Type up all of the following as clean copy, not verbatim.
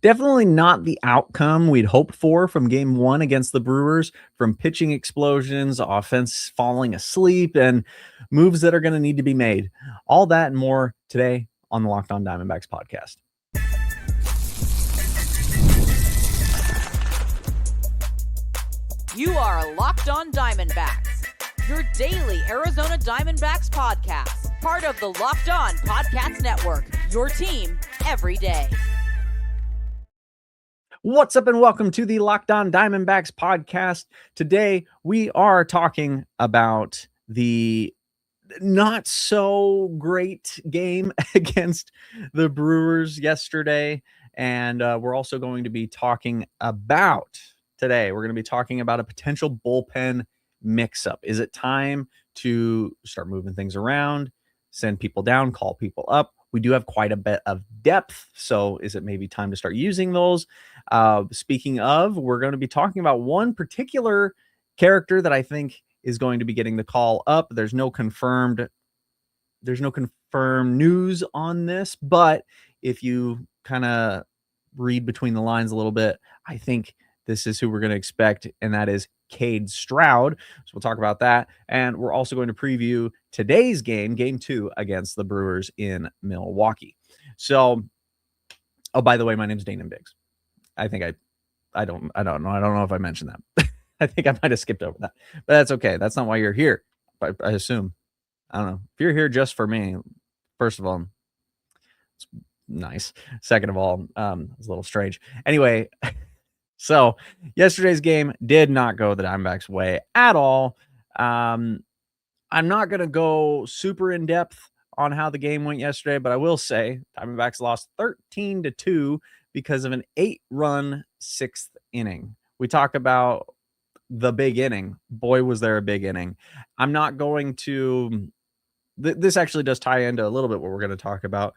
Definitely not the outcome we'd hoped for from game one against the Brewers, from pitching explosions, offense falling asleep, and moves that are going to need to be made. All that and more today on the Locked On Diamondbacks podcast. You are Locked On Diamondbacks, your daily Arizona Diamondbacks podcast, part of the Locked On Podcast Network, your team every day. What's up and welcome to the Locked On Diamondbacks podcast. Today we are talking about the not so great game against the Brewers yesterday. And we're also going to be talking about today. We're going to be talking about a potential bullpen mix-up. Is it time to start moving things around, send people down, call people up? We do have quite a bit of depth, so is it maybe time to start using those? Speaking of, we're going to be talking about one particular character that I think is going to be getting the call up. There's no confirmed news on this, but if you kind of read between the lines a little bit, I think this is who we're going to expect, and that is Cade Stroud. So we'll talk about that. And we're also going to preview today's game, game 2 against the Brewers in Milwaukee. So, oh, by the way, my name's Daynen Biggs. I think I don't know. I don't know if I mentioned that. I think I might have skipped over that, but that's okay. That's not why you're here. I assume. I don't know. If you're here just for me, first of all, it's nice. Second of all, it's a little strange. Anyway, so yesterday's game did not go the Diamondbacks' way at all. I'm not going to go super in depth on how the game went yesterday, but I will say Diamondbacks lost 13-2 because of an 8-run 6th inning. We talk about the big inning. Boy, was there a big inning. I'm not going to... This actually does tie into a little bit what we're going to talk about.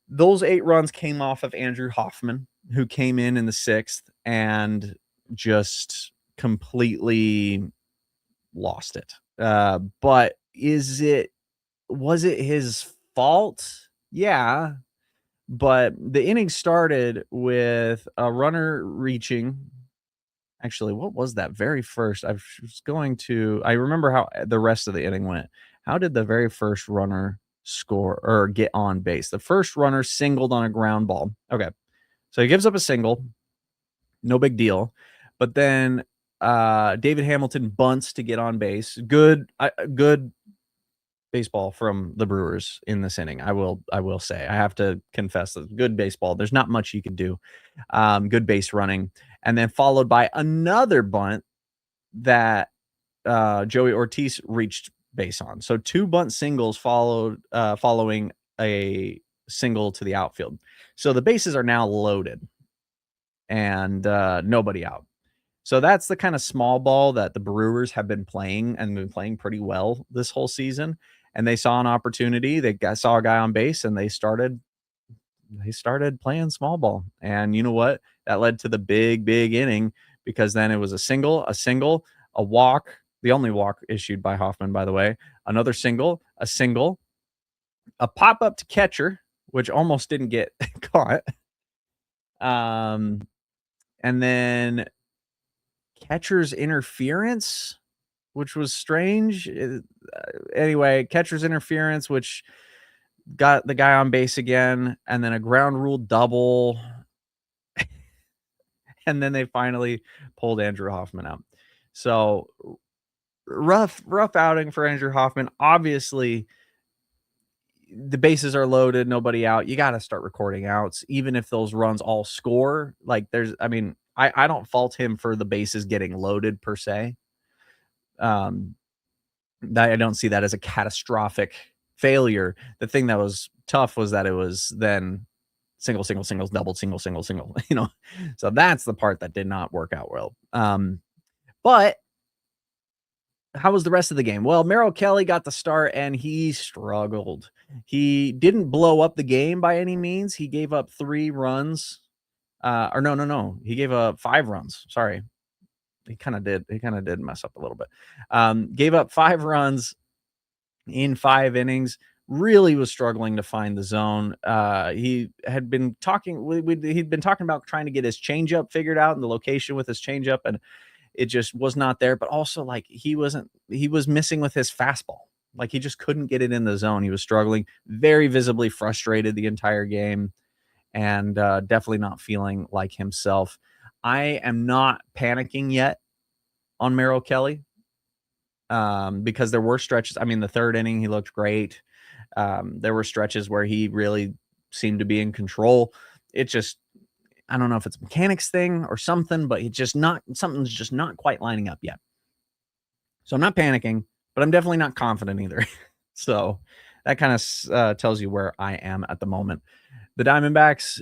Those 8 runs came off of Andrew Hoffman, who came in the 6th and just completely lost it. But was it his fault? Yeah. But the inning started with a runner reaching. Actually, what was that very first? I remember how the rest of the inning went. How did the very first runner score or get on base? The first runner singled on a ground ball. Okay. So he gives up a single. No big deal. But then David Hamilton bunts to get on base. Good baseball from the Brewers in this inning. I will say. I have to confess that good baseball. There's not much you can do. Good base running. And then followed by another bunt that Joey Ortiz reached base on. So 2 bunt singles following a single to the outfield. So the bases are now loaded and nobody out. So that's the kind of small ball that the Brewers have been playing and been playing pretty well this whole season. And they saw an opportunity. They saw a guy on base and they started playing small ball. And you know what? That led to the big inning, because then it was a single, a walk, the only walk issued by Hoffman, by the way, another single, a pop up to catcher, which almost didn't get caught. And then catcher's interference, which was strange. Anyway, catcher's interference, which got the guy on base again, and then a ground rule double. And then they finally pulled Andrew Hoffman out. So rough outing for Andrew Hoffman. Obviously, the bases are loaded, nobody out. You got to start recording outs, even if those runs all score. Like I don't fault him for the bases getting loaded per se. I don't see that as a catastrophic failure. The thing that was tough was that it was then single, double, single. So that's the part that did not work out well. But how was the rest of the game? Well, Merrill Kelly got the start and he struggled. He didn't blow up the game by any means. He gave up 3 runs. No. He gave up 5 runs. Sorry. He kind of did mess up a little bit. Gave up 5 runs in 5 innings, really was struggling to find the zone. He had been talking, he'd been talking about trying to get his changeup figured out and the location with his changeup, and it just was not there. But also, like, he was missing with his fastball. Like, he just couldn't get it in the zone. He was struggling, very visibly frustrated the entire game, and definitely not feeling like himself. I am not panicking yet on Merrill Kelly, because there were stretches. I mean, the third inning, he looked great. There were stretches where he really seemed to be in control. It just, I don't know if it's a mechanics thing or something, but something's just not quite lining up yet. So I'm not panicking, but I'm definitely not confident either. So that kind of tells you where I am at the moment. The Diamondbacks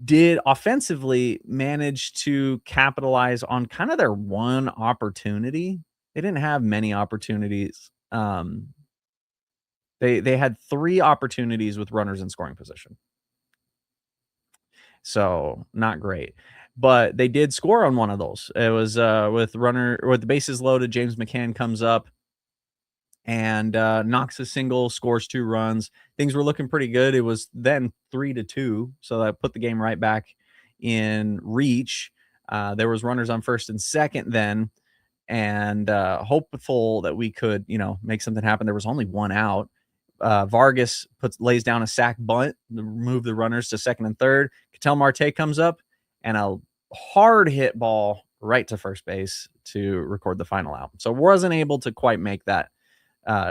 did offensively manage to capitalize on kind of their one opportunity. They didn't have many opportunities. They had 3 opportunities with runners in scoring position. So not great, but they did score on one of those. It was with the bases loaded. James McCann comes up and knocks a single, scores 2 runs. Things were looking pretty good. It was then 3-2, so that put the game right back in reach. There was runners on first and second then, and hopeful that we could, make something happen. There was only 1 out. Vargas lays down a sac bunt to move the runners to second and third. Ketel Marte comes up and a hard hit ball right to first base to record the final out. So wasn't able to quite make that,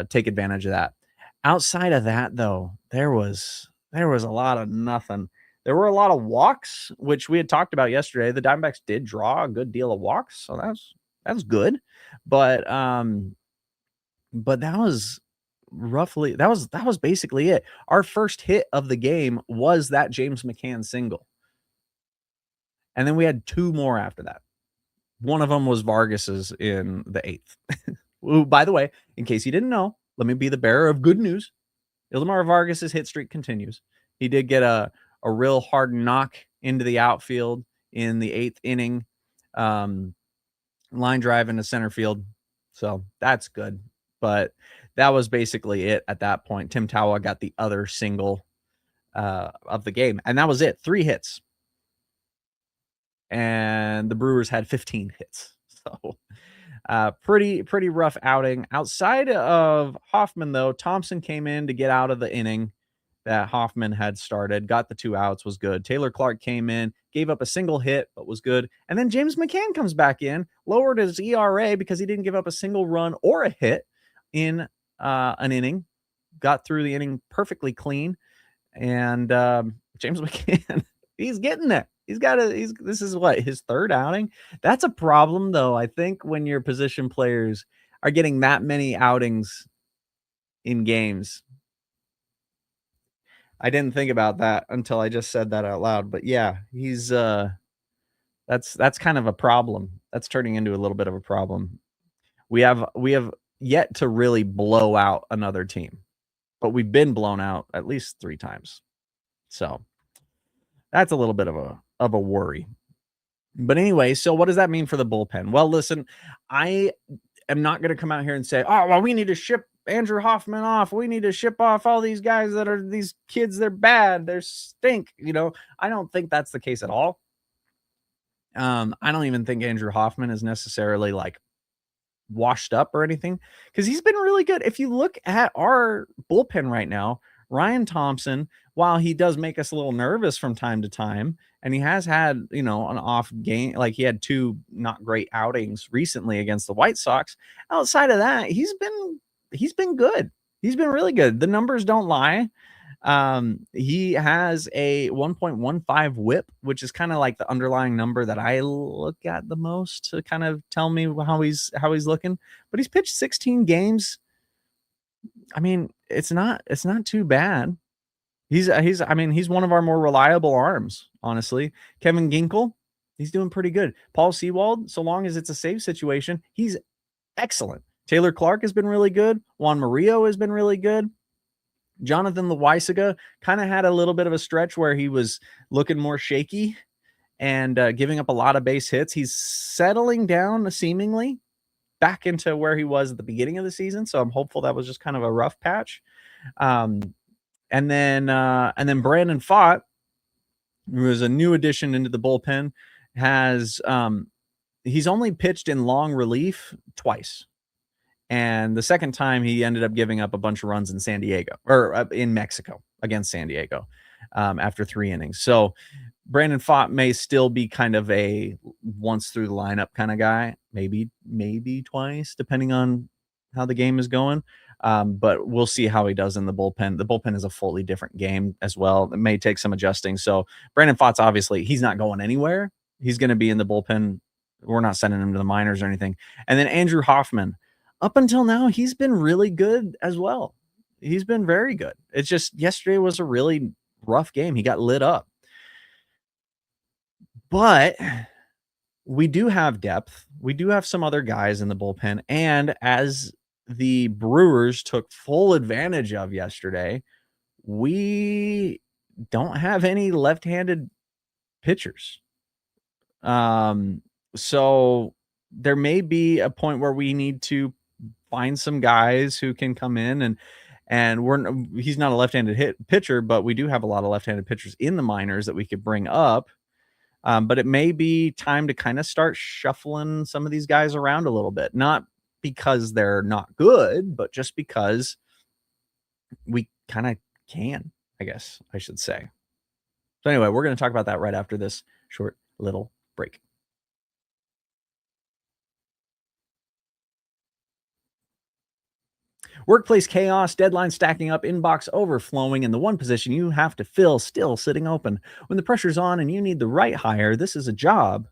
take advantage of that. Outside of that, though, there was a lot of nothing. There were a lot of walks, which we had talked about yesterday. The Diamondbacks did draw a good deal of walks, so that's good. But that was basically it. Our first hit of the game was that James McCann single. And then we had 2 more after that. One of them was Vargas's in the 8th. Ooh, by the way, in case you didn't know, let me be the bearer of good news. Ildemar Vargas's hit streak continues. He did get a real hard knock into the outfield in the 8th inning. Line drive into center field. So that's good. But that was basically it at that point. Tim Tawa got the other single of the game, and that was it. 3 hits. And the Brewers had 15 hits. So pretty rough outing. Outside of Hoffman, though, Thompson came in to get out of the inning that Hoffman had started, got the 2 outs, was good. Taylor Clark came in, gave up a single hit, but was good. And then James McCann comes back in, lowered his ERA because he didn't give up a single run or a hit in an inning, got through the inning perfectly clean. And James McCann, he's getting there. This is what, his 3rd outing. That's a problem, though. I think when your position players are getting that many outings in games. I didn't think about that until I just said that out loud. But yeah, he's that's kind of a problem. That's turning into a little bit of a problem. We have yet to really blow out another team, but we've been blown out at least 3 times. So that's a little bit of a worry. But anyway, so what does that mean for the bullpen? Well, listen, I am not going to come out here and say, oh, well, we need to ship Andrew Hoffman off. We need to ship off all these guys that are these kids. They're bad. They're stink. I don't think that's the case at all. I don't even think Andrew Hoffman is necessarily like washed up or anything, because he's been really good. If you look at our bullpen right now, Ryan Thompson, while he does make us a little nervous from time to time, and he has had, an off game, like he had 2 not great outings recently against the White Sox. Outside of that, he's been good. He's been really good. The numbers don't lie. He has a 1.15 whip, which is kind of like the underlying number that I look at the most to kind of tell me how he's looking. But he's pitched 16 games. I mean, it's not too bad. He's one of our more reliable arms, honestly. Kevin Ginkel, he's doing pretty good. Paul Sewald, so long as it's a safe situation, he's excellent. Taylor Clark has been really good. Juan Murillo has been really good. Jonathan Loaisiga kind of had a little bit of a stretch where he was looking more shaky and giving up a lot of base hits. He's settling down seemingly back into where he was at the beginning of the season. So I'm hopeful that was just kind of a rough patch. And then Brandon Pfaadt, who is a new addition into the bullpen, has he's only pitched in long relief twice. And the second time he ended up giving up a bunch of runs in San Diego or in Mexico against San Diego after 3 innings. So Brandon Pfaadt may still be kind of a once through the lineup kind of guy, maybe twice, depending on how the game is going. But we'll see how he does in the bullpen. The bullpen is a fully different game as well. It may take some adjusting. So Brandon Pfaadt's obviously, he's not going anywhere. He's going to be in the bullpen. We're not sending him to the minors or anything. And then Andrew Hoffman, up until now, he's been really good as well. He's been very good. It's just yesterday was a really rough game. He got lit up. But we do have depth. We do have some other guys in the bullpen. And as the Brewers took full advantage of yesterday, we don't have any left-handed pitchers. So there may be a point where we need to find some guys who can come in and he's not a left-handed pitcher, but we do have a lot of left-handed pitchers in the minors that we could bring up. But it may be time to kind of start shuffling some of these guys around a little bit, not because they're not good, but just because we kind of can, I guess I should say. So anyway, we're going to talk about that right after this short little break. Workplace chaos, deadlines stacking up, inbox overflowing, and the one position you have to fill still sitting open. When the pressure's on and you need the right hire, this is a job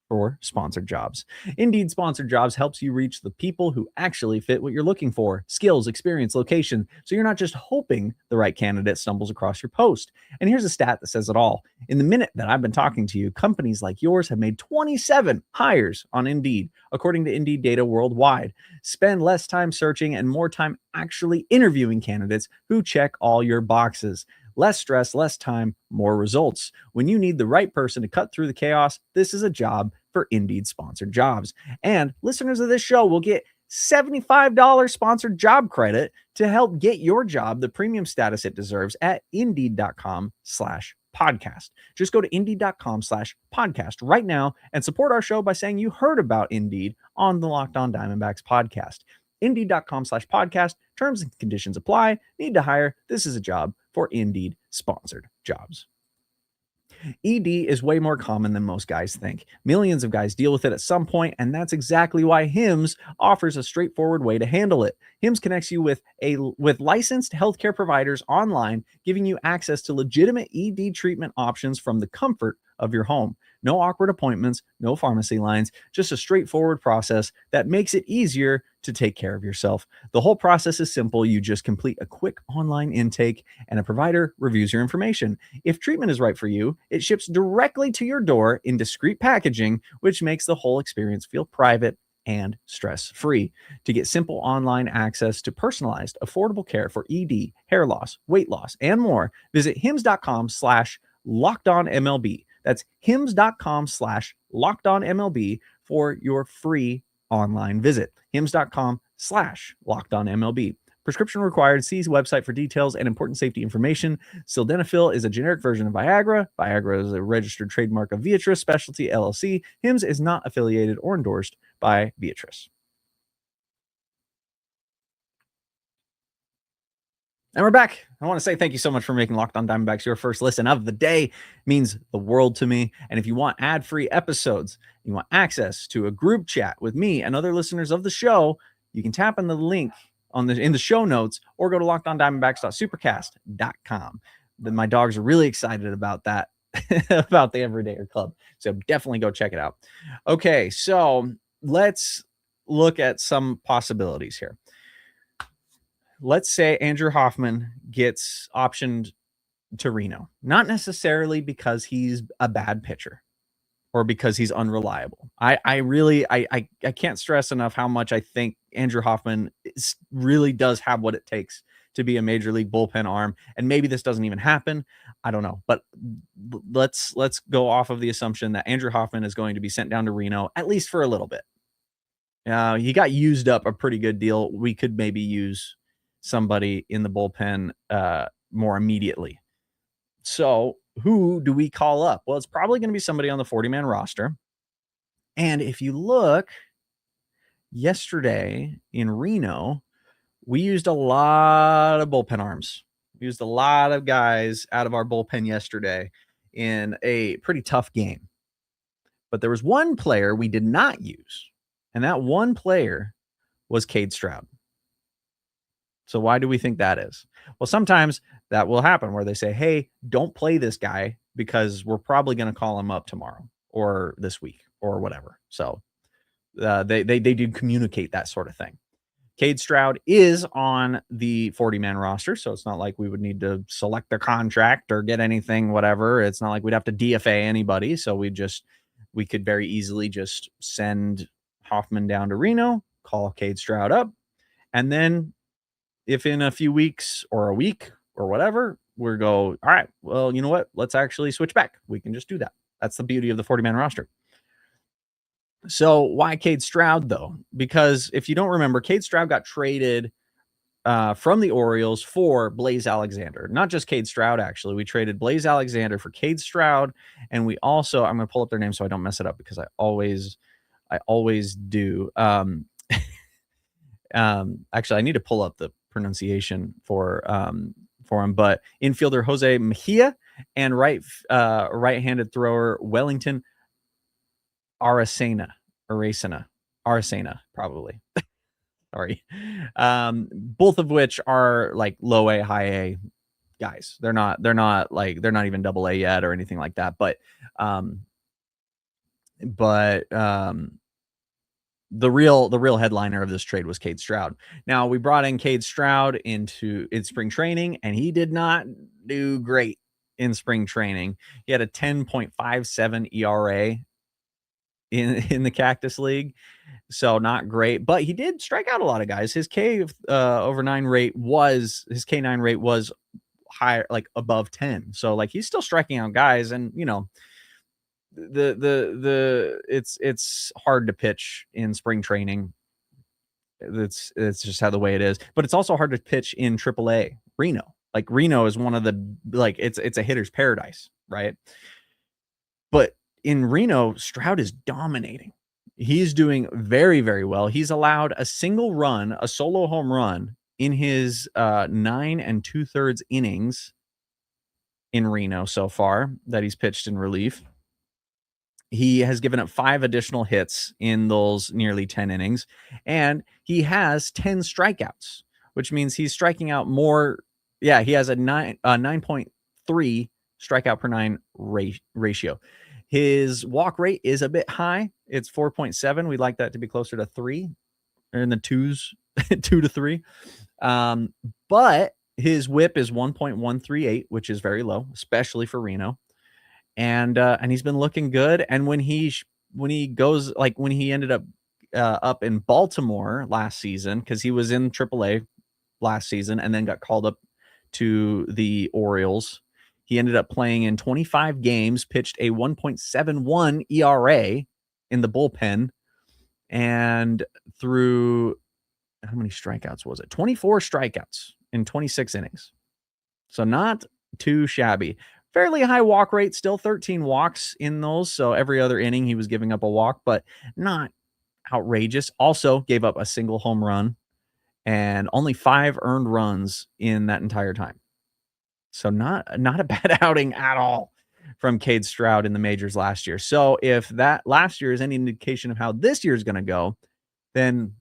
for sponsored jobs. Indeed Sponsored Jobs helps you reach the people who actually fit what you're looking for: skills, experience, location, so you're not just hoping the right candidate stumbles across your post. And here's a stat that says it all. In the minute that I've been talking to you, companies like yours have made 27 hires on Indeed, according to Indeed data worldwide. Spend less time searching and more time actually interviewing candidates who check all your boxes. Less stress, less time, more results. When you need the right person to cut through the chaos, this is a job for Indeed Sponsored Jobs. And listeners of this show will get $75 sponsored job credit to help get your job the premium status it deserves at Indeed.com/podcast. Just go to Indeed.com/podcast right now and support our show by saying you heard about Indeed on the Locked On Diamondbacks podcast. Indeed.com/podcast. Terms and conditions apply. Need to hire? This is a job for Indeed Sponsored Jobs. ED is way more common than most guys think. Millions of guys deal with it at some point, and that's exactly why HIMS offers a straightforward way to handle it. HIMS connects you with licensed healthcare providers online, giving you access to legitimate ED treatment options from the comfort of your home. No awkward appointments, no pharmacy lines, just a straightforward process that makes it easier to take care of yourself. The whole process is simple. You just complete a quick online intake and a provider reviews your information. If treatment is right for you, it ships directly to your door in discreet packaging, which makes the whole experience feel private and stress-free. To get simple online access to personalized, affordable care for ED, hair loss, weight loss, and more, visit hims.com/lockedonmlb. That's hims.com/lockedonmlb for your free online visit. hims.com/lockedonmlb. Prescription required. See website for details and important safety information. Sildenafil is a generic version of Viagra. Viagra is a registered trademark of Viatris Specialty LLC. HIMS is not affiliated or endorsed by Viatris. And we're back. I want to say thank you so much for making Locked On Diamondbacks your first listen of the day. It means the world to me. And if you want ad-free episodes, you want access to a group chat with me and other listeners of the show, you can tap on the link in the show notes or go to lockedondiamondbacks.supercast.com. My dogs are really excited about that, about the Everydayer Club. So definitely go check it out. Okay, so let's look at some possibilities here. Let's say Andrew Hoffman gets optioned to Reno, not necessarily because he's a bad pitcher or because he's unreliable. I can't stress enough how much I think Andrew Hoffman really does have what it takes to be a major league bullpen arm. And maybe this doesn't even happen. I don't know, but let's go off of the assumption that Andrew Hoffman is going to be sent down to Reno, at least for a little bit. He got used up a pretty good deal. We could maybe use somebody in the bullpen more immediately. So who do we call up? Well, it's probably going to be somebody on the 40-man roster. And if you look, yesterday in Reno, we used a lot of bullpen arms. We used a lot of guys out of our bullpen yesterday in a pretty tough game. But there was one player we did not use, and that one player was Cade Stroud. So why do we think that is? Well, sometimes that will happen where they say, hey, don't play this guy because we're probably going to call him up tomorrow or this week or whatever. So they do communicate that sort of thing. Cade Stroud is on the 40-man roster, so it's not like we would need to select a contract or get anything, whatever. It's not like we'd have to DFA anybody, so we could very easily just send Hoffman down to Reno, call Cade Stroud up, and then if in a few weeks or a week or whatever, we'll go, all right, well, you know what? Let's actually switch back. We can just do that. That's the beauty of the 40-man roster. So why Cade Stroud, though? Because if you don't remember, Cade Stroud got traded from the Orioles for Blaze Alexander. Not just Cade Stroud, actually. We traded Blaze Alexander for Cade Stroud, and we also, I'm going to pull up their name so I don't mess it up because I always do. Actually, I need to pull up the pronunciation for him, but infielder Jose Mejia and right-handed thrower Wellington Aracena, probably. Sorry. Both of which are like low A, high A guys. They're not even double A yet or anything like that. But the real headliner of this trade was Cade Stroud. Now, we brought in Cade Stroud in spring training, and he did not do great in spring training. He had a 10.57 ERA in the Cactus League, so not great. But he did strike out a lot of guys. His K9 rate was higher, like above 10. So like he's still striking out guys, and you know, it's hard to pitch in spring training. It's just how the way it is. But it's also hard to pitch in AAA Reno. Like Reno is one of the it's a hitter's paradise, right? But in Reno, Stroud is dominating. He's doing very, very well. He's allowed a single run, a solo home run in his 9 2/3 innings in Reno so far that he's pitched in relief. He has given up 5 additional hits in those nearly 10 innings, and he has 10 strikeouts, which means he's striking out more. Yeah, he has a 9.3 strikeout per 9 ratio. His walk rate is a bit high. It's 4.7. We'd like that to be closer to 3, or in the 2s, 2 to 3. But his whip is 1.138, which is very low, especially for Reno. And he's been looking good. And when he ended up in Baltimore last season, because he was in AAA last season and then got called up to the Orioles, he ended up playing in 25 games, pitched a 1.71 ERA in the bullpen, and threw, how many strikeouts was it? 24 strikeouts in 26 innings. So not too shabby. Fairly high walk rate, still 13 walks in those. So every other inning he was giving up a walk, but not outrageous. Also gave up a single home run and only 5 earned runs in that entire time. So not a bad outing at all from Cade Stroud in the majors last year. So if that last year is any indication of how this year is going to go, then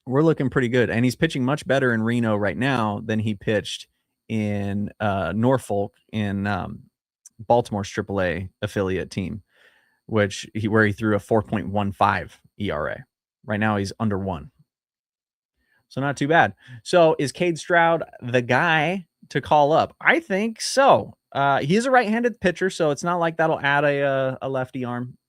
we're looking pretty good. And he's pitching much better in Reno right now than he pitched in Norfolk in Baltimore's AAA affiliate team, where he threw a 4.15 ERA. Right now he's under 1. So not too bad. So is Cade Stroud the guy to call up? I think so. He's a right-handed pitcher, so it's not like that'll add a lefty arm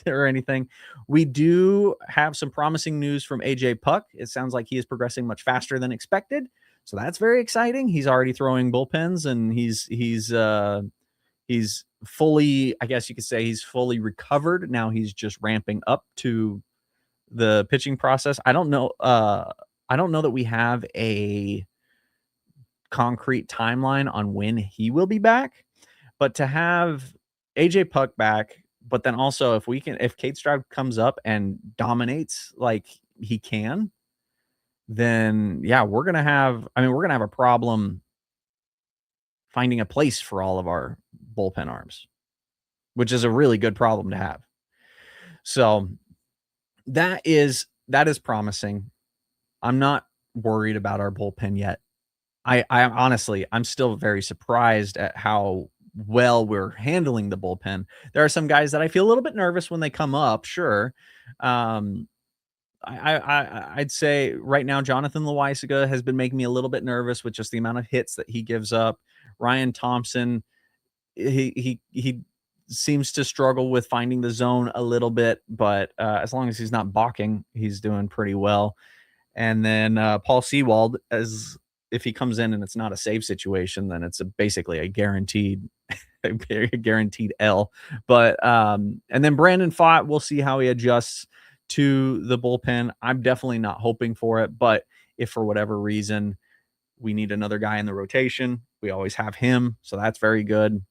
or anything. We do have some promising news from AJ Puck. It sounds like he is progressing much faster than expected, so that's very exciting. He's already throwing bullpens, and he's fully, I guess you could say, he's fully recovered. Now he's just ramping up to the pitching process. I don't know that we have a concrete timeline on when he will be back. But to have AJ Puck back, but then also if Cade Stroud comes up and dominates like he can, then yeah, we're gonna have a problem finding a place for all of our bullpen arms, which is a really good problem to have. So that is promising. I'm not worried about our bullpen yet. I honestly, I'm still very surprised at how well we're handling the bullpen. There are some guys that I feel a little bit nervous when they come up, sure. I'd say right now, Jonathan Loaisiga has been making me a little bit nervous with just the amount of hits that he gives up. Ryan Thompson, he seems to struggle with finding the zone a little bit, but as long as he's not balking, he's doing pretty well. And then Paul Sewald, as if he comes in and it's not a save situation, then it's basically a guaranteed L. But and then Brandon Pfaadt, we'll see how he adjusts to the bullpen. I'm definitely not hoping for it, but if for whatever reason we need another guy in the rotation, we always have him, so that's very good.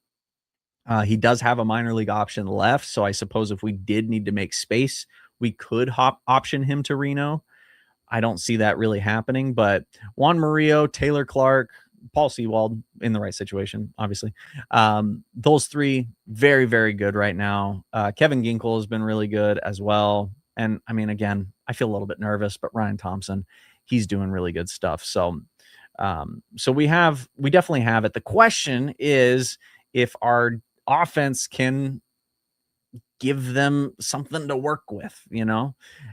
He does have a minor league option left, so I suppose if we did need to make space, we could option him to Reno. I don't see that really happening, but Juan Murillo, Taylor Clark, Paul Sewald in the right situation, obviously. Those three, very, very good right now. Kevin Ginkel has been really good as well. And I mean, again, I feel a little bit nervous, but Ryan Thompson, he's doing really good stuff. So we definitely have it. The question is if our offense can give them something to work with,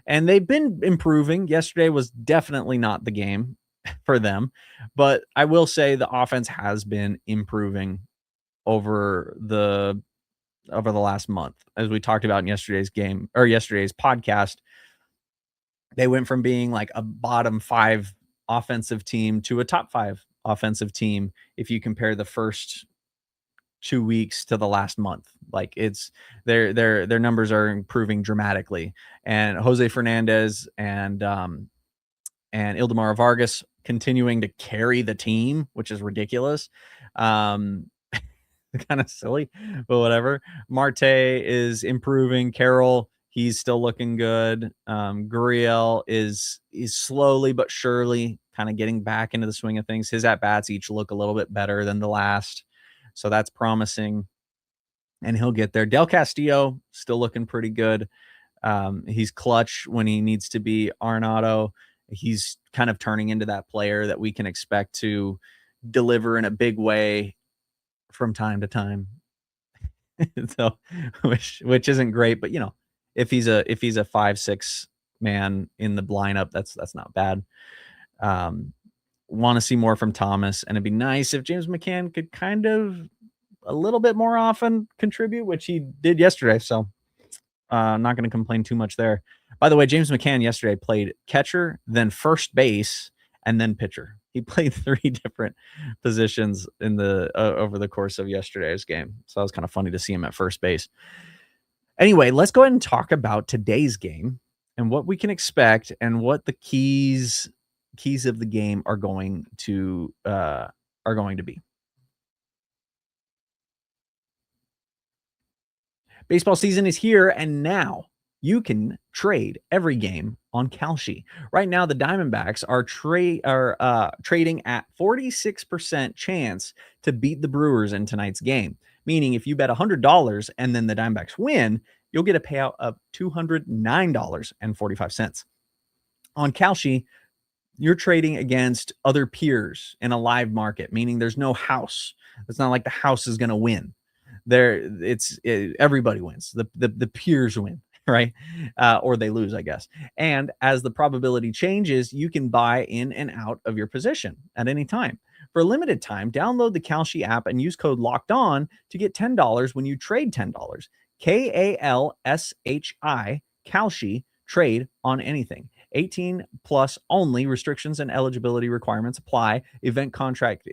and they've been improving. Yesterday was definitely not the game for them, but I will say the offense has been improving over the last month. As we talked about in yesterday's podcast, they went from being like a bottom 5 offensive team to a top 5 offensive team. If you compare the first 2 weeks to the last month, like it's their numbers are improving dramatically. And Jose Fernandez and Ildemaro Vargas continuing to carry the team, which is ridiculous. Kind of silly, but whatever. Marte is improving. Carroll, he's still looking good. Gurriel is slowly but surely kind of getting back into the swing of things. His at-bats each look a little bit better than the last. So that's promising, and he'll get there. Del Castillo still looking pretty good. He's clutch when he needs to be. Arenado, he's kind of turning into that player that we can expect to deliver in a big way from time to time. So, which isn't great, but if he's a 5-6 man in the lineup, that's not bad. Want to see more from Thomas, and it'd be nice if James McCann could kind of a little bit more often contribute, which he did yesterday. So I'm not going to complain too much there. By the way, James McCann yesterday played catcher, then first base, and then pitcher. He played 3 different positions in the over the course of yesterday's game. So that was kind of funny to see him at first base. Anyway, let's go ahead and talk about today's game and what we can expect and what the keys of the game are going to be. Baseball season is here, and now you can trade every game on Kalshi. Right now, the Diamondbacks are trading at 46% chance to beat the Brewers in tonight's game. Meaning, if you bet $100 and then the Diamondbacks win, you'll get a payout of $209.45. On Kalshi, you're trading against other peers in a live market, meaning there's no house. It's not like the house is going to win. Everybody wins. The peers win, right? Or they lose, I guess. And as the probability changes, you can buy in and out of your position at any time. For a limited time, download the Kalshi app and use code LOCKEDON to get $10 when you trade $10. KALSHI, Kalshi, trade on anything. 18 plus only. Restrictions and eligibility requirements apply. Event contract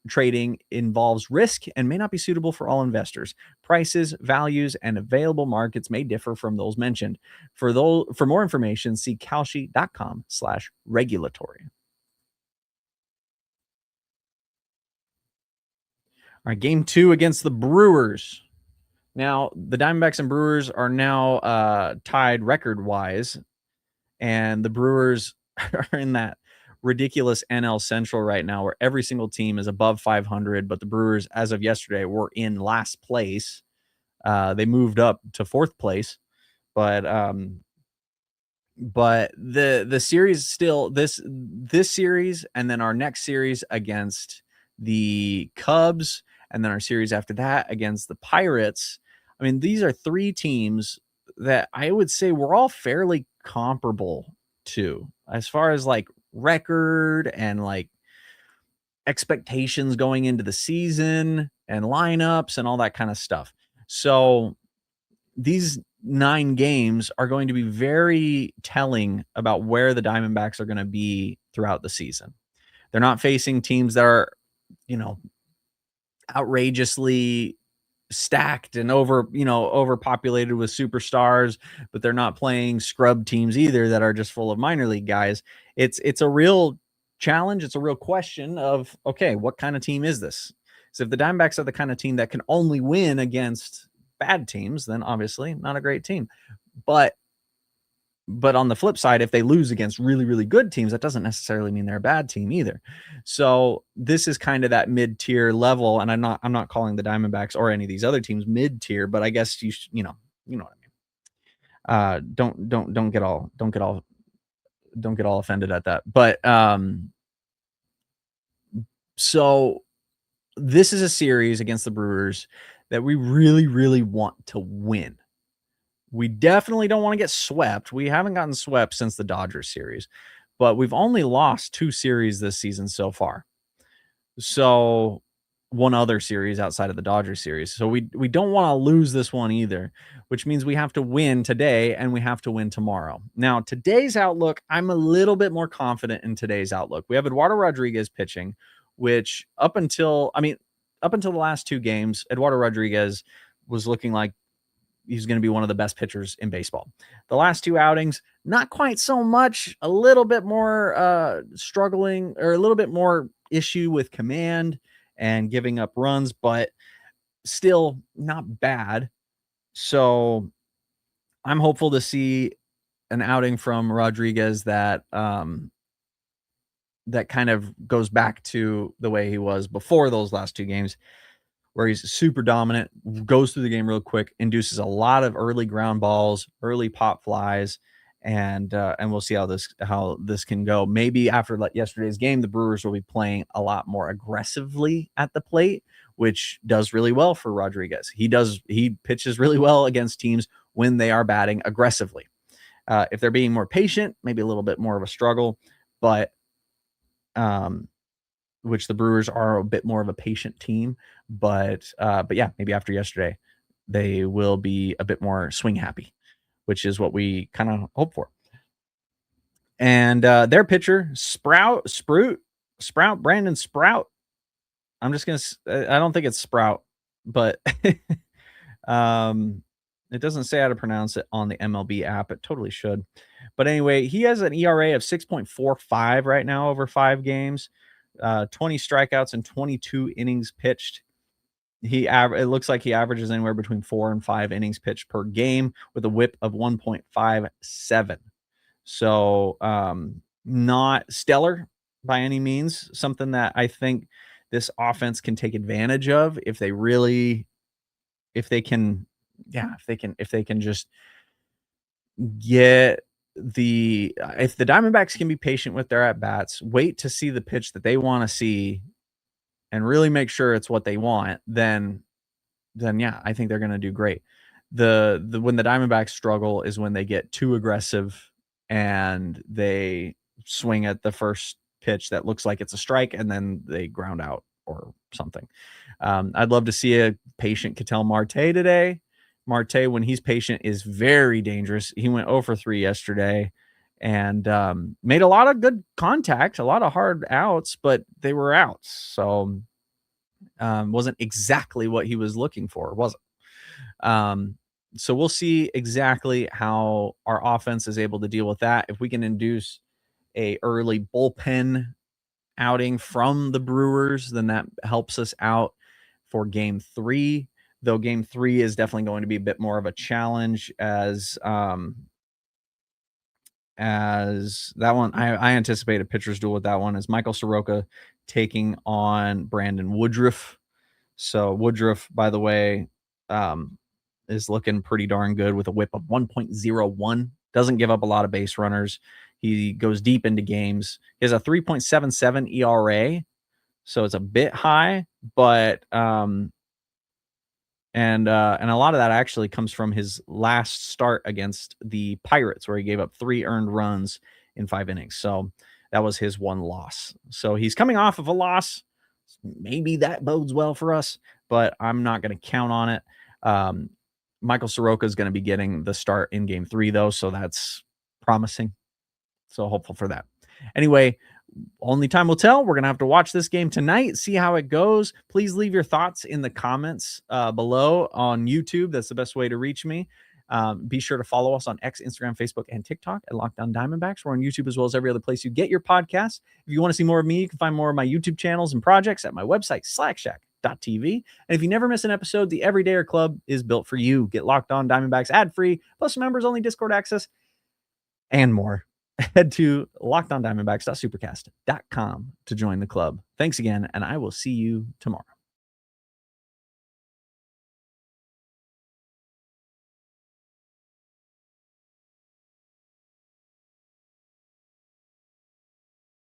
trading involves risk and may not be suitable for all investors. Prices, values, and available markets may differ from those mentioned. For more information, see kalshi.com/regulatory. All right, game 2 against the Brewers. Now, the Diamondbacks and Brewers are now tied record-wise, and the Brewers are in that ridiculous NL Central right now where every single team is above 500, but the Brewers, as of yesterday, were in last place. They moved up to 4th place, but the series still this series, and then our next series against the Cubs, and then our series after that against the Pirates. I mean, these are 3 teams that I would say we're all fairly comparable to as far as like record and like expectations going into the season and lineups and all that kind of stuff. So these 9 games are going to be very telling about where the Diamondbacks are going to be throughout the season. They're not facing teams that are, outrageously stacked and overpopulated with superstars, but they're not playing scrub teams either that are just full of minor league guys. It's a real challenge. It's a real question of, okay, what kind of team is this? So if the Diamondbacks are the kind of team that can only win against bad teams, then obviously not a great team. But on the flip side, if they lose against really, really good teams, that doesn't necessarily mean they're a bad team either. So this is kind of that mid-tier level, and I'm not calling the Diamondbacks or any of these other teams mid-tier, but I guess you know what I mean. Don't get all offended at that. But so this is a series against the Brewers that we really, really want to win. We definitely don't want to get swept. We haven't gotten swept since the Dodgers series, but we've only lost 2 series this season so far. So one other series outside of the Dodgers series. So we don't want to lose this one either, which means we have to win today and we have to win tomorrow. Now, today's outlook, I'm a little bit more confident in today's outlook. We have Eduardo Rodriguez pitching, which up until the last 2 games, Eduardo Rodriguez was looking like he's going to be one of the best pitchers in baseball. The last 2 outings, not quite so much, a little bit more struggling, or a little bit more issue with command and giving up runs, but still not bad. So I'm hopeful to see an outing from Rodriguez that that kind of goes back to the way he was before those last 2 games, where he's super dominant, goes through the game real quick, induces a lot of early ground balls, early pop flies, and we'll see how this can go. Maybe after yesterday's game, the Brewers will be playing a lot more aggressively at the plate, which does really well for Rodriguez. He pitches really well against teams when they are batting aggressively. If they're being more patient, maybe a little bit more of a struggle, but which the Brewers are a bit more of a patient team, but yeah, maybe after yesterday, they will be a bit more swing happy, which is what we kind of hope for. And their pitcher, Brandon Sprout. I'm just going to, I don't think it's Sprout, but it doesn't say how to pronounce it on the MLB app. It totally should. But anyway, he has an ERA of 6.45 right now over 5 games. 20 strikeouts and 22 innings pitched. It looks like he averages anywhere between 4 and 5 innings pitched per game with a whip of 1.57. So not stellar by any means. Something that I think this offense can take advantage of if they can just get if the Diamondbacks can be patient with their at-bats, wait to see the pitch that they want to see, and really make sure it's what they want, then yeah, I think they're going to do great. When the Diamondbacks struggle is when they get too aggressive and they swing at the first pitch that looks like it's a strike and then they ground out or something. I'd love to see a patient Ketel Marte today. Marte, when he's patient, is very dangerous. He went 0 for 3 yesterday and made a lot of good contact, a lot of hard outs, but they were outs. So wasn't exactly what he was looking for, was it? So we'll see exactly how our offense is able to deal with that. If we can induce a early bullpen outing from the Brewers, then that helps us out. for game 3, though game 3 is definitely going to be a bit more of a challenge as that one. I anticipate a pitcher's duel with that one as Michael Soroka taking on Brandon Woodruff. So Woodruff, by the way, is looking pretty darn good with a whip of 1.01. Doesn't give up a lot of base runners. He goes deep into games. He has a 3.77 ERA, so it's a bit high, but and a lot of that actually comes from his last start against the Pirates, where he gave up 3 earned runs in 5 innings. So that was his one loss. So he's coming off of a loss. Maybe that bodes well for us, but I'm not going to count on it. Michael Soroka is going to be getting the start in game 3, though, so that's promising. So hopeful for that. Anyway, only time will tell. We're going to have to watch this game tonight, see how it goes. Please leave your thoughts in the comments below on YouTube. That's the best way to reach me. Be sure to follow us on X, Instagram, Facebook, and TikTok at Locked On Diamondbacks. We're on YouTube as well as every other place you get your podcasts. If you want to see more of me, you can find more of my YouTube channels and projects at my website, slackshack.tv. And if you never miss an episode, the Everydayer Club is built for you. Get Locked On Diamondbacks ad-free, plus members-only Discord access, and more. Head to lockedondiamondbacks.supercast.com to join the club. Thanks again, and I will see you tomorrow.